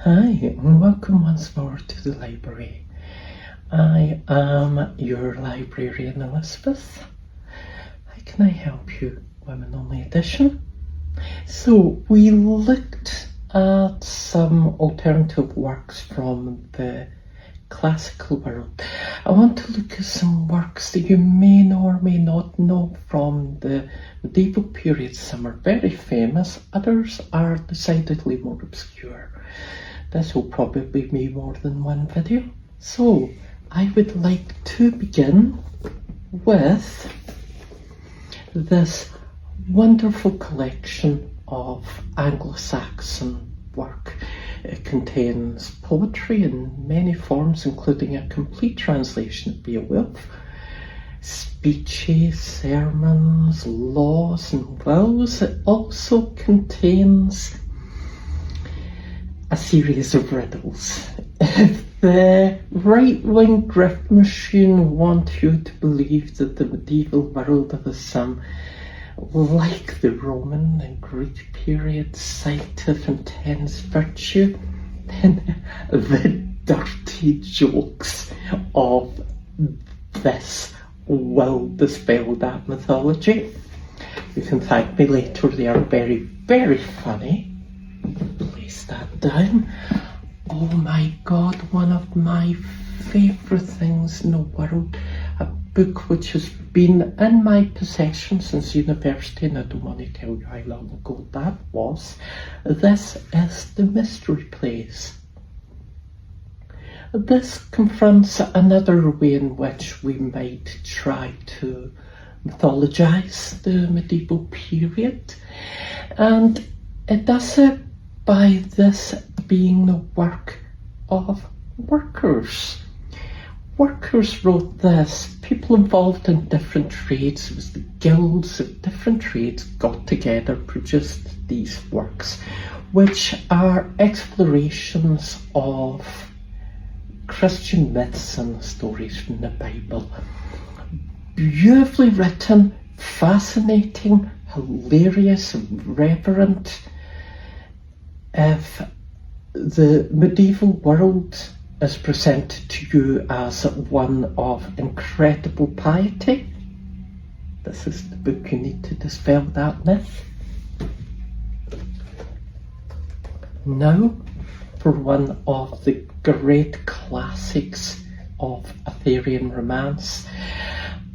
Hi, and welcome once more to the library. I am your librarian, Elizabeth. How can I help you, Women Only Edition? So, we looked at some alternative works from the classical world. I want to look at some works that you may know or may not know from the medieval period. Some are very famous, others are decidedly more obscure. This will probably be more than one video. So, I would like to begin with this wonderful collection of Anglo-Saxon work. It contains poetry in many forms, including a complete translation of Beowulf, speeches, sermons, laws and wills. It also contains a series of riddles. If the right-wing grift machine want you to believe that the medieval world was some, like the Roman and Greek period, site of intense virtue, then the dirty jokes of this will dispel that mythology. You can thank me later, they are very, very funny. Place that down. Oh my god, one of my favourite things in the world, a book which has been in my possession since university, and I don't want to tell you how long ago that was. This is The Mystery Plays. This confronts another way in which we might try to mythologise the medieval period, and it does it by this being the work of workers. Workers wrote this. People involved in different trades, it was the guilds of different trades got together, produced these works, which are explorations of Christian myths and stories from the Bible. Beautifully written, fascinating, hilarious, reverent. If the medieval world is presented to you as one of incredible piety, this is the book you need to dispel that myth. Now for one of the great classics of Arthurian romance.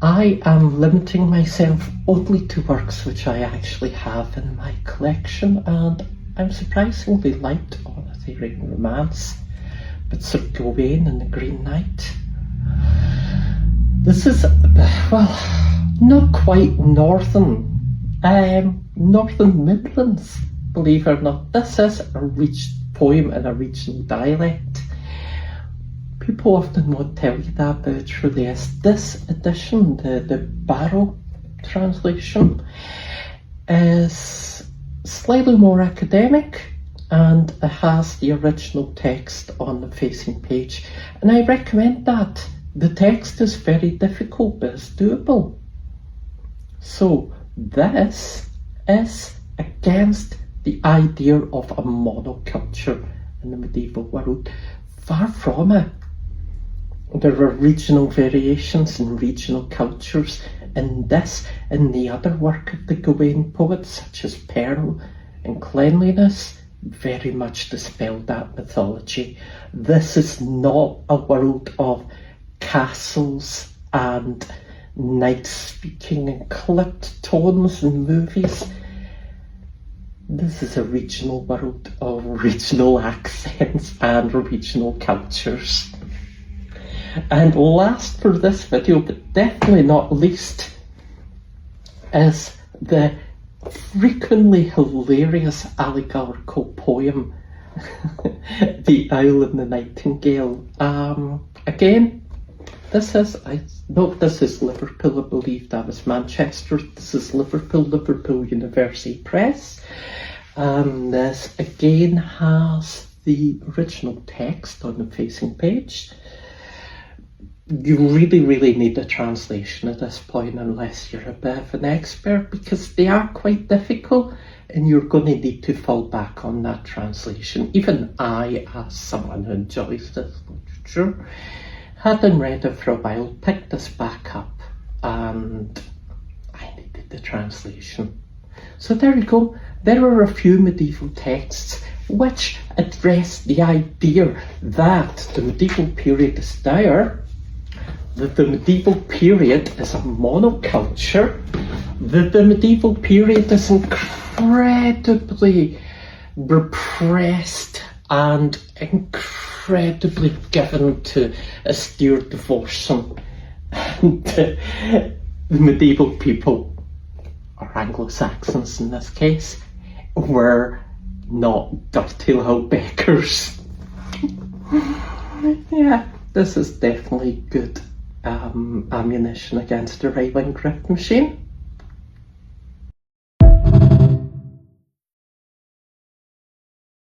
I am limiting myself only to works which I actually have in my collection, and I'm surprisingly light on Arthurian romance, but Sir Gawain and the Green Knight. This is, well, not quite northern Midlands, believe it or not. This is a poem in a regional dialect. People often won't tell you that, but it truly is. This edition, the Barrow translation, is slightly more academic, and it has the original text on the facing page, and I recommend that. The text is very difficult, but it's doable. So this is against the idea of a monoculture in the medieval world. Far from it. There are regional variations and regional cultures in this and the other work of the Gawain poets, such as Pearl and Cleanliness, very much dispel that mythology. This is not a world of castles and knights speaking in clipped tones and movies. This is a regional world of regional accents and regional cultures. And last for this video, but definitely not least, is the frequently hilarious allegorical poem, The Owl and the Nightingale. Again, this is Liverpool, I believe that was Manchester. This is Liverpool University Press. This again has the original text on the facing page. You really need a translation at this point unless you're a bit of an expert, because they are quite difficult. and you're going to need to fall back on that translation. Even I, as someone who enjoys this literature, hadn't read it for a while, picked this back up, and I needed the translation. So there you go. There are a few medieval texts which address the idea that the medieval period is dire, that the medieval period is a monoculture, that the medieval period is incredibly repressed and incredibly given to austere devotion. And the medieval people, or Anglo-Saxons in this case, were not dirty little beggars. Yeah, this is definitely good ammunition against the right-wing grift machine.